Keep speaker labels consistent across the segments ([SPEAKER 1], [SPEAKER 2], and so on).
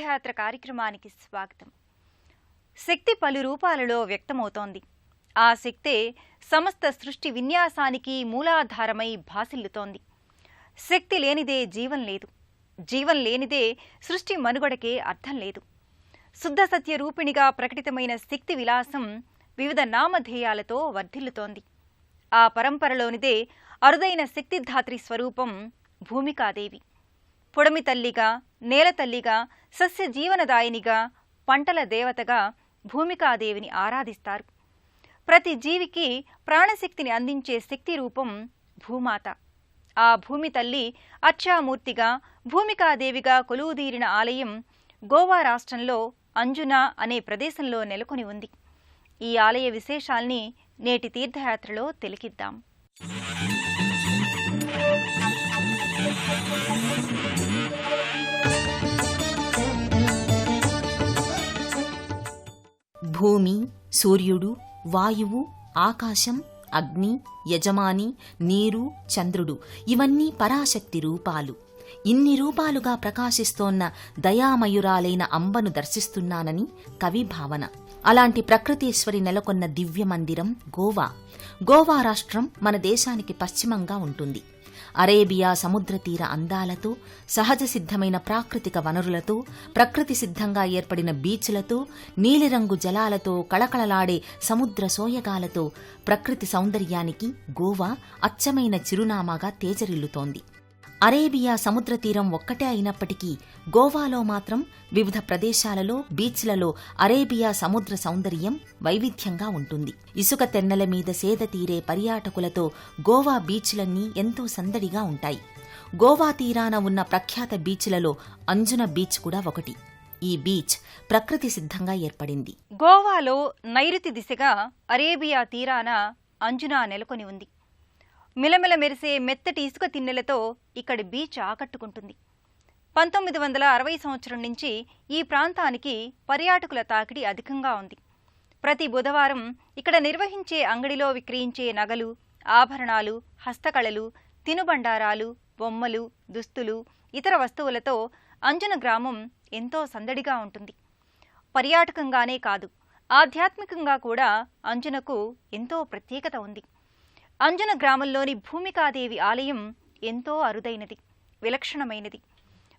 [SPEAKER 1] తీర్థయాత్ర కార్యక్రమానికి స్వాగతం. శక్తి పలు రూపాలలో వ్యక్తమవుతోంది. ఆ శక్తే సమస్త సృష్టి విన్యాసానికి మూలాధారమై భాసిల్లుతోంది. శక్తి లేనిదే జీవం లేదు, జీవం లేనిదే సృష్టి మనుగడకే అర్థం లేదు. శుద్ధ సత్య రూపిణిగా ప్రకటితమైన శక్తి విలాసం వివిధ నామధేయాలతో వర్ధిల్లుతోంది. ఆ పరంపరలోనిదే అరుదైన శక్తిధాత్రి స్వరూపం భూమికాదేవి. పొడమి తల్లిగా, నేల తల్లిగా, సస్య జీవనదాయినిగా, పంటల దేవతగా భూమికాదేవిని ఆరాధిస్తారు. ప్రతి జీవికి ప్రాణశక్తిని అందించే శక్తి రూపం భూమాత. ఆ భూమి తల్లి అర్చామూర్తిగా, భూమికాదేవిగా కొలువుదీరిన ఆలయం గోవా రాష్ట్రంలో అంజునా అనే ప్రదేశంలో నెలకొని ఉంది. ఈ ఆలయ విశేషాల్ని నేటి తీర్థయాత్రలో తిలకిద్దాం.
[SPEAKER 2] భూమి, సూర్యుడు, వాయువు, ఆకాశం, అగ్ని, యజమాని, నీరు, చంద్రుడు ఇవన్నీ పరాశక్తి రూపాలు. ఇన్ని రూపాలుగా ప్రకాశిస్తోన్న దయామయురాలైన అంబను దర్శిస్తున్నానని కవి భావన. అలాంటి ప్రకృతీశ్వరి నెలకొన్న దివ్య మందిరం గోవా. గోవా రాష్ట్రం మన దేశానికి పశ్చిమంగా ఉంటుంది. అరేబియా సముద్ర తీర అందాలతో, సహజ సిద్ధమైన ప్రాకృతిక వనరులతో, ప్రకృతి సిద్ధంగా ఏర్పడిన బీచ్లతో, నీలిరంగు జలాలతో, కళకళలాడే సముద్ర సోయగాలతో ప్రకృతి సౌందర్యానికి గోవా అచ్చమైన చిరునామాగా తేజరిల్లుతోంది. అరేబియా సముద్ర తీరం ఒక్కటే అయినప్పటికీ గోవాలో మాత్రం వివిధ ప్రదేశాలలో, బీచ్లలో అరేబియా సముద్ర సౌందర్యం వైవిధ్యంగా ఉంటుంది. ఇసుక తెన్నెల మీద సేద తీరే పర్యాటకులతో గోవా బీచ్లన్నీ ఎంతో సందడిగా ఉంటాయి. గోవా తీరాన ఉన్న ప్రఖ్యాత బీచ్లలో అంజున బీచ్ కూడా ఒకటి. ఈ బీచ్ ప్రకృతి సిద్ధంగా ఏర్పడింది.
[SPEAKER 1] గోవాలో నైరుతి దిశగా అరేబియా తీరాన అంజునా నెలకొని ఉంది. మిలమిల మెరిసే మెత్తటి ఇసుక తిన్నెలతో ఇక్కడి బీచ్ ఆకట్టుకుంటుంది. 1960 సంవత్సరం నుంచి ఈ ప్రాంతానికి పర్యాటకుల తాకిడి అధికంగా ఉంది. ప్రతి బుధవారం ఇక్కడ నిర్వహించే అంగడిలో విక్రయించే నగలు, ఆభరణాలు, హస్తకళలు, తినుబండారాలు, బొమ్మలు, దుస్తులు, ఇతర వస్తువులతో అంజున గ్రామం ఎంతో సందడిగా ఉంటుంది. పర్యాటకంగానే కాదు, ఆధ్యాత్మికంగా కూడా అంజునకు ఎంతో ప్రత్యేకత ఉంది. అంజున గ్రామంలోని భూమికాదేవి ఆలయం ఎంతో అరుదైనది, విలక్షణమైనది.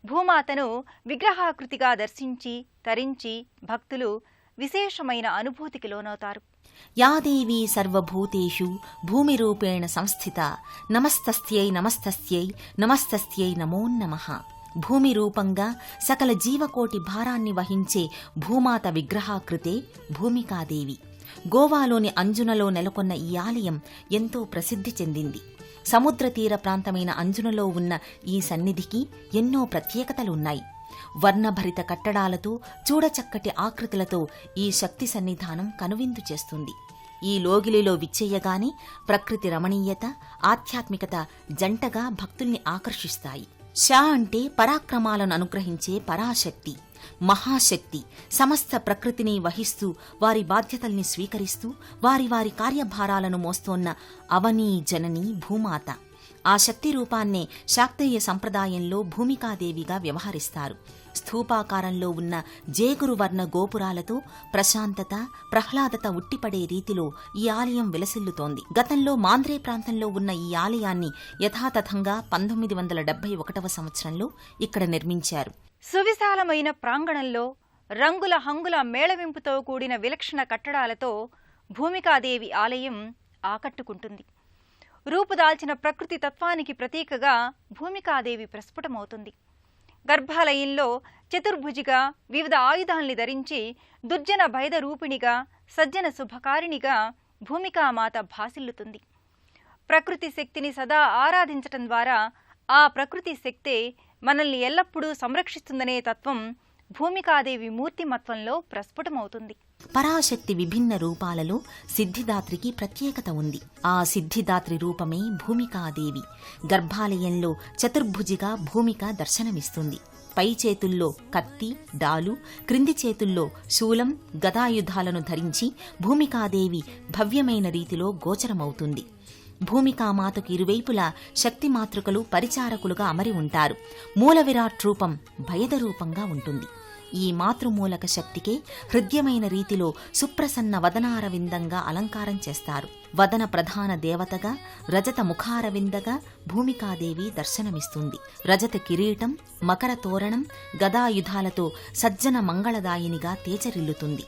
[SPEAKER 1] భూమాతను విగ్రహాకృతిగా దర్శించి తరించి భక్తులు విశేషమైన అనుభూతికి లోనవుతారు.
[SPEAKER 2] యాదేవీ సర్వభూతేషు భూమిరూపేణ సంస్థిత నమస్తస్యై నమస్తస్యై నమస్తస్యై నమోన్నమః. భూమి రూపంగా సకల జీవకోటి భారాన్ని వహించే భూమాత విగ్రహాకృతే భూమికాదేవి. గోవాలోని అంజునలో నెలకొన్న ఈ ఆలయం ఎంతో ప్రసిద్ధి చెందింది. సముద్ర తీర ప్రాంతమైన అంజునలో ఉన్న ఈ సన్నిధికి ఎన్నో ప్రత్యేకతలున్నాయి. వర్ణభరిత కట్టడాలతో, చూడచక్కటి ఆకృతులతో ఈ శక్తి సన్నిధానం కనువిందు చేస్తుంది. ఈ లోగిలిలో విచ్చేయగానే ప్రకృతి రమణీయత, ఆధ్యాత్మికత జంటగా భక్తుల్ని ఆకర్షిస్తాయి. షా అంటే పరాక్రమాలను అనుగ్రహించే పరాశక్తి, మహాశక్తి. సమస్త ప్రకృతిని వహిస్తూ, వారి బాధ్యతల్ని స్వీకరిస్తూ, వారి వారి కార్యభారాలను మోస్తోన్న అవనీ జనని భూమాత. ఆ శక్తి రూపాన్నే శాక్తేయ సంప్రదాయంలో భూమికాదేవిగా వ్యవహరిస్తారు. స్థూపాకారంలో ఉన్న జేగురు వర్ణ గోపురాలతో ప్రశాంతత, ప్రహ్లాదత ఉట్టిపడే రీతిలో ఈ ఆలయం విలసిల్లుతోంది. గతంలో మాంద్రే ప్రాంతంలో ఉన్న ఈ ఆలయాన్ని యథాతథంగా 1971 సంవత్సరంలో ఇక్కడ నిర్మించారు.
[SPEAKER 1] సువిశాలమైన ప్రాంగణంలో రంగుల హంగుల మేళవింపుతో కూడిన విలక్షణ కట్టడాలతో భూమికాదేవి ఆలయం ఆకట్టుకుంటుంది. రూపుదాల్చిన ప్రకృతి తత్వానికి ప్రతీకగా భూమికాదేవి ప్రస్ఫుటమవుతుంది. గర్భాలయంలో చతుర్భుజిగా వివిధ ఆయుధాల్ని ధరించి దుర్జన భైద రూపిణిగా, సజ్జన శుభకారిణిగా భూమికామాత భాసిల్లుతుంది. ప్రకృతి శక్తిని సదా ఆరాధించటం ద్వారా ఆ ప్రకృతి శక్తే మనల్ని ఎల్లప్పుడూ సంరక్షిస్తుందనే తత్వం భూమికాదేవి మూర్తిమత్వంలో ప్రస్ఫుటమవుతుంది.
[SPEAKER 2] పరాశక్తి విభిన్న రూపాలలో సిద్ధిదాత్రికి ప్రత్యేకత ఉంది. ఆ సిద్ధిదాత్రి రూపమే భూమికాదేవి. గర్భాలయంలో చతుర్భుజిగా భూమిక దర్శనమిస్తుంది. పై చేతుల్లో కత్తి, డాలు, క్రింది చేతుల్లో శూలం, గదాయుధాలను ధరించి భూమికాదేవి భవ్యమైన రీతిలో గోచరమవుతుంది. భూమికామాతకు ఇరువైపులా శక్తిమాతృకలు పరిచారకులుగా అమరి ఉంటారు. మూల విరాట్ రూపం భయద రూపంగా ఉంటుంది. ఈ మాతృమూలక శక్తికే హృద్యమైన రీతిలో సుప్రసన్న వదనారవిందంగా అలంకారం చేస్తారు. వదన ప్రధాన దేవతగా, రజత ముఖారవిందగా భూమికాదేవి దర్శనమిస్తుంది. రజత కిరీటం, మకర తోరణం, గదాయుధాలతో సజ్జన మంగళదాయినిగా తేజరిల్లుతుంది.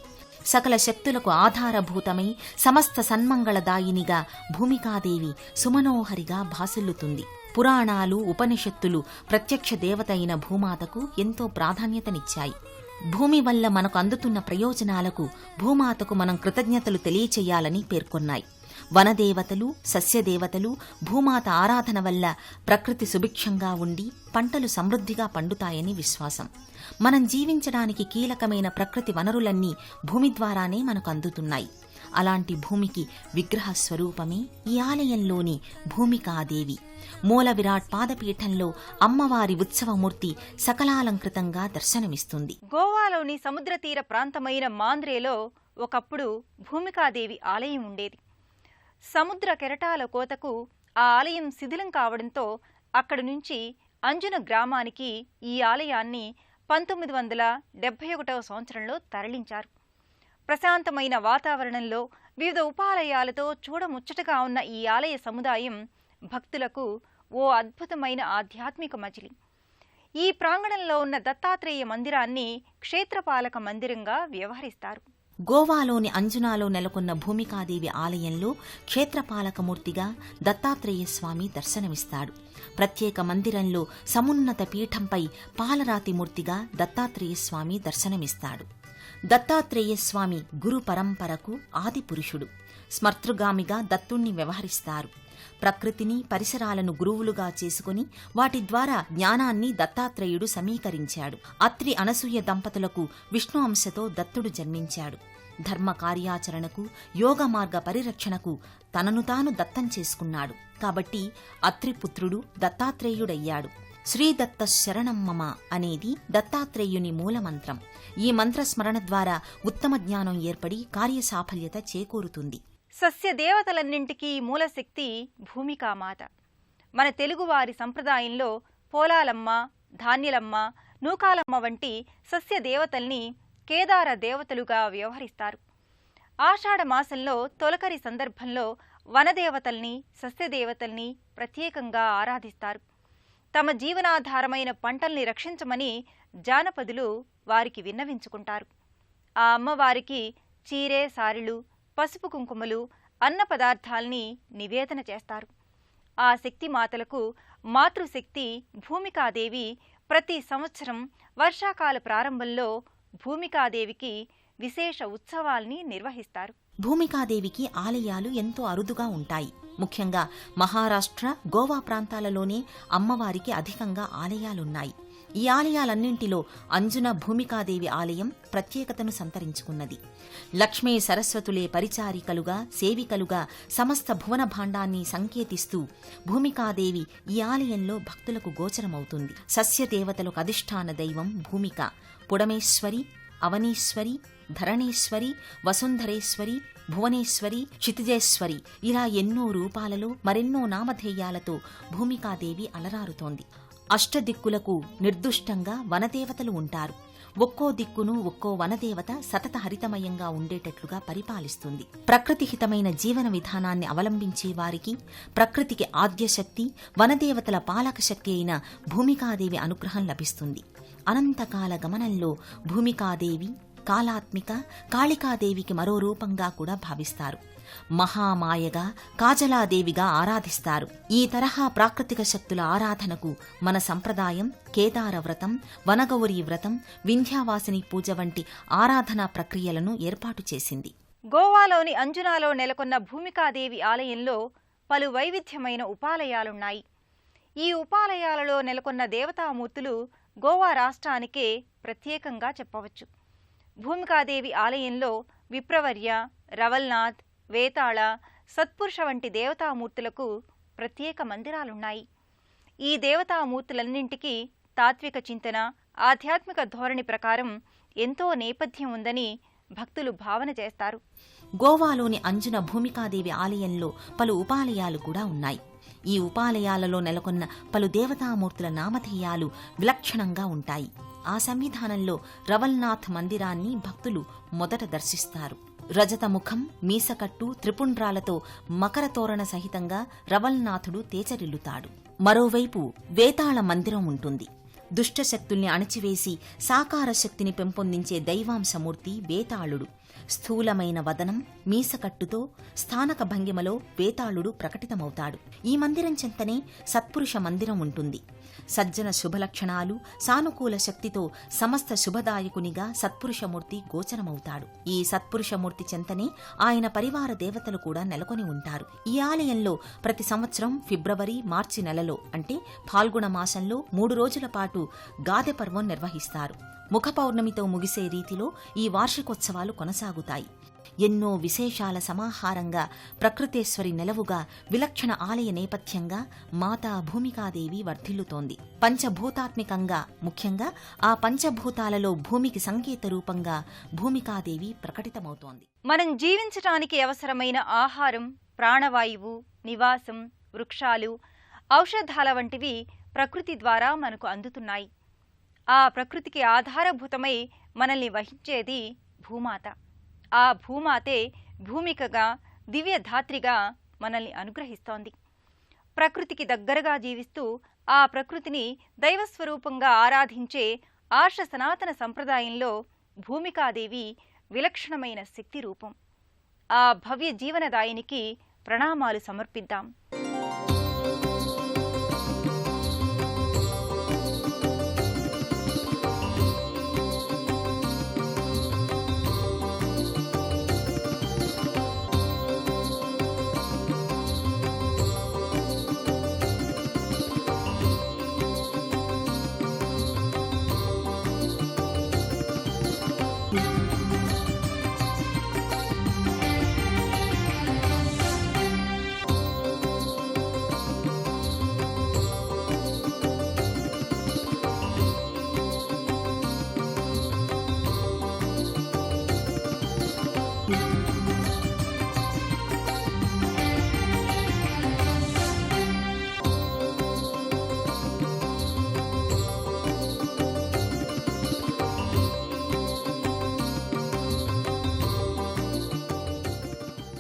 [SPEAKER 2] సకల శక్తులకు ఆధారభూతమై సమస్త సన్మంగళదాయినిగా భూమికాదేవి సుమనోహరిగా భాసిల్లుతుంది. పురాణాలు, ఉపనిషత్తులు ప్రత్యక్ష దేవత అయిన భూమాతకు ఎంతో ప్రాధాన్యతనిచ్చాయి. భూమి వల్ల మనకు అందుతున్న ప్రయోజనాలకు భూమాతకు మనం కృతజ్ఞతలు తెలియచేయాలని పేర్కొన్నాయి. వనదేవతలు, సస్యదేవతలు భూమాత ఆరాధన వల్ల ప్రకృతి సుభిక్షంగా ఉండి పంటలు సమృద్ధిగా పండుతాయని విశ్వాసం. మనం జీవించడానికి కీలకమైన ప్రకృతి వనరులన్నీ భూమి ద్వారానే మనకు అందుతున్నాయి. అలాంటి భూమికి విగ్రహ స్వరూపమే ఈ ఆలయంలోని భూమికాదేవి. మూల విరాట్ పాదపీఠంలో అమ్మవారి ఉత్సవమూర్తి సకలాలంకృతంగా దర్శనమిస్తుంది.
[SPEAKER 1] గోవాలోని సముద్ర తీర ప్రాంతమైన మాంద్రేలో ఒకప్పుడు భూమికాదేవి ఆలయం ఉండేది. సముద్ర కెరటాల కోతకు ఆ ఆలయం శిథిలం కావడంతో అక్కడి నుంచి అంజున గ్రామానికి ఈ ఆలయాన్ని 1971వ సంవత్సరంలో తరలించారు. ప్రశాంతమైన వాతావరణంలో వివిధ ఉపాలయాలతో చూడముచ్చటగా ఉన్న ఈ ఆలయ సముదాయం భక్తులకు ఓ అద్భుతమైన ఆధ్యాత్మిక మజిలి. ఈ ప్రాంగణంలో ఉన్న దత్తాత్రేయ మందిరాన్ని క్షేత్రపాలక మందిరంగా వ్యవహరిస్తారు.
[SPEAKER 2] గోవాలోని అంజునాలో నెలకొన్న భూమికాదేవి ఆలయంలో క్షేత్రపాలకమూర్తిగా దత్తాత్రేయ స్వామి దర్శనమిస్తాడు. ప్రత్యేక మందిరంలో సమున్నత పీఠంపై పాలరాతి మూర్తిగా దత్తాత్రేయ స్వామి దర్శనమిస్తాడు. దత్తాత్రేయ స్వామి గురు పరంపరకు ఆది పురుషుడు. స్మర్తృగామిగా దత్తుణ్ణి వ్యవహరిస్తారు. ప్రకృతిని, పరిసరాలను గురువులుగా చేసుకుని వాటి ద్వారా జ్ఞానాన్ని దత్తాత్రేయుడు సమీకరించాడు. అత్రి అనసూయ దంపతులకు విష్ణు అంశతో దత్తుడు జన్మించాడు. ధర్మ కార్యాచరణకు, యోగ మార్గ పరిరక్షణకు తనను తాను దత్తం చేసుకున్నాడు. కాబట్టి అత్రిపుత్రుడు దత్తాత్రేయుడయ్యాడు. శ్రీదత్త శరణం మమ అనేది దత్తాత్రేయుని మూలమంత్రం. ఈ మంత్రస్మరణ ద్వారా ఉత్తమ జ్ఞానం ఏర్పడి కార్యసాఫల్యత చేకూరుతుంది.
[SPEAKER 1] సస్యదేవతలన్నింటికీ మూలశక్తి భూమికామాత. మన తెలుగువారి సంప్రదాయంలో పోలాలమ్మ, ధాన్యలమ్మ, నూకాలమ్మ వంటి సస్యదేవతల్ని కేదార దేవతలుగా వ్యవహరిస్తారు. ఆషాఢ మాసంలో తొలకరి సందర్భంలో వనదేవతల్ని, సస్యదేవతల్ని ప్రత్యేకంగా ఆరాధిస్తారు. తమ జీవనాధారమైన పంటల్ని రక్షించమని జానపదులు వారికి విన్నవించుకుంటారు. ఆ అమ్మవారికి చీరే సారెలు, పసుపు కుంకుమలు, అన్న పదార్థాల్ని నివేదన చేస్తారు. ఆ శక్తిమాతలకు మాతృశక్తి భూమికాదేవి ప్రతి సంవత్సరం వర్షాకాల ప్రారంభంలో భూమికాదేవికి విశేష ఉత్సవాల్ని నిర్వహిస్తారు.
[SPEAKER 2] భూమికాదేవికి ఆలయాలు ఎంతో అరుదుగా ఉంటాయి. ముఖ్యంగా మహారాష్ట్ర, గోవా ప్రాంతాలలోనే అమ్మవారికి అధికంగా ఆలయాలున్నాయి. ఈ ఆలయాలన్నింటిలో అంజున భూమికాదేవి ఆలయం ప్రత్యేకతను సంతరించుకున్నది. లక్ష్మీ సరస్వతులే పరిచారికలుగా, సేవికలుగా సమస్త భువన భాండాన్ని సంకేతిస్తూ భూమికాదేవి ఈ ఆలయంలో భక్తులకు గోచరమవుతుంది. సస్యదేవతలకు అధిష్టాన దైవం భూమిక. పుడమేశ్వరి, అవనీశ్వరి, ధరణేశ్వరి, వసుంధరేశ్వరి, భువనేశ్వరి, క్షితిజేశ్వరి ఇలా ఎన్నో రూపాలలో మరెన్నో నామధేయాలతో భూమికాదేవి అలరారుతోంది. అష్టదిక్కులకు నిర్దుష్టంగా వనదేవతలు ఉంటారు. ఒక్కో దిక్కును ఒక్కో వనదేవత సతత హరితమయంగా ఉండేటట్లుగా పరిపాలిస్తుంది. ప్రకృతిహితమైన జీవన విధానాన్ని అవలంబించే వారికి ప్రకృతికి ఆద్యశక్తి, వనదేవతల పాలక శక్తి అయిన భూమికాదేవి అనుగ్రహం లభిస్తుంది. అనంతకాల గమనంలో భూమికాదేవి కాలాత్మిక, కాళికాదేవికి మరో రూపంగా కూడా భావిస్తారు. మహామాయగా, కాజలాదేవిగా ఆరాధిస్తారు. ఈ తరహా ప్రాకృతిక శక్తుల ఆరాధనకు మన సంప్రదాయం కేదార వ్రతం, వనగౌరీ వ్రతం, వింధ్యావాసిని పూజ వంటి ఆరాధనా ప్రక్రియలను ఏర్పాటు చేసింది.
[SPEAKER 1] గోవాలోని అంజునాలో నెలకొన్న భూమికాదేవి ఆలయంలో పలు వైవిధ్యమైన ఉపాలయాలున్నాయి. ఈ ఉపాలయాలలో నెలకొన్న దేవతామూర్తులు గోవా రాష్ట్రానికే ప్రత్యేకంగా చెప్పవచ్చు. భూమికాదేవి ఆలయంలో విప్రవర్య, రవల్నాథ్, వేతాళ, సత్పురుష వంటి దేవతామూర్తులకు ప్రత్యేక మందిరాలున్నాయి. ఈ దేవతామూర్తులన్నింటికీ తాత్విక చింతన, ఆధ్యాత్మిక ధోరణి ప్రకారం ఎంతో నేపథ్యం ఉందని భక్తులు భావన చేస్తారు.
[SPEAKER 2] గోవాలోని అంజున భూమికాదేవి ఆలయంలో పలు ఉపాలయాలు కూడా ఉన్నాయి. ఈ ఉపాలయాలలో నెలకొన్న పలు దేవతామూర్తుల నామధేయాలు విలక్షణంగా ఉంటాయి. ఆ సన్నిధానంలో రవల్నాథ్ మందిరాన్ని భక్తులు మొదట దర్శిస్తారు. రజతముఖం, మీసకట్టు, త్రిపుండ్రాలతో మకర తోరణ సహితంగా రవల్నాథుడు తేజరిల్లుతాడు. మరోవైపు వేతాళ మందిరం ఉంటుంది. దుష్టశక్తుల్ని అణచివేసి సాకార శక్తిని పెంపొందించే దైవాంశమూర్తి వేతాళుడు. స్థూలమైన వదనం, మీసకట్టుతో స్థానక భంగిమలో వేతాళుడు ప్రకటితమవుతాడు. ఈ మందిరం చెంతనే సత్పురుష మందిరం ఉంటుంది. సజ్జన శుభలక్షణాలు, సానుకూల శక్తితో సమస్త శుభదాయకునిగా సత్పురుషమూర్తి గోచరమవుతాడు. ఈ సత్పురుషమూర్తి చెంతనే ఆయన పరివార దేవతలు కూడా నెలకొని ఉంటారు. ఈ ఆలయంలో ప్రతి సంవత్సరం ఫిబ్రవరి, మార్చి నెలలో అంటే ఫాల్గుణ మాసంలో 3 రోజుల పాటు గాదె పర్వం నిర్వహిస్తారు. ముఖ పౌర్ణమితో ముగిసే రీతిలో ఈ వార్షికోత్సవాలు కొనసాగుతాయి. ఎన్నో విశేషాల సమాహారంగా, ప్రకృతేశ్వరి నెలవుగా, విలక్షణ ఆలయ నేపథ్యంగా మాతా భూమికాదేవి వర్ధిల్లుతోంది. పంచభూతాత్మికంగా, ముఖ్యంగా ఆ పంచభూతాలలో భూమికి సంకేత రూపంగా భూమికాదేవి ప్రకటితమవుతోంది.
[SPEAKER 1] మనం జీవించటానికి అవసరమైన ఆహారం, ప్రాణవాయువు, నివాసం, వృక్షాలు, ఔషధాల వంటివి ప్రకృతి ద్వారా మనకు అందుతున్నాయి. ఆ ప్రకృతికి ఆధారభూతమై మనల్ని వహించేది భూమాత. ఆ భూమాతే భూమికగా, దివ్యధాత్రిగా మనల్ని అనుగ్రహిస్తోంది. ప్రకృతికి దగ్గరగా జీవిస్తూ ఆ ప్రకృతిని దైవస్వరూపంగా ఆరాధించే ఆర్ష సనాతన సంప్రదాయంలో భూమికాదేవి విలక్షణమైన శక్తి రూపం. ఆ భవ్య జీవనదాయినికి ప్రణామాలు సమర్పిద్దాం.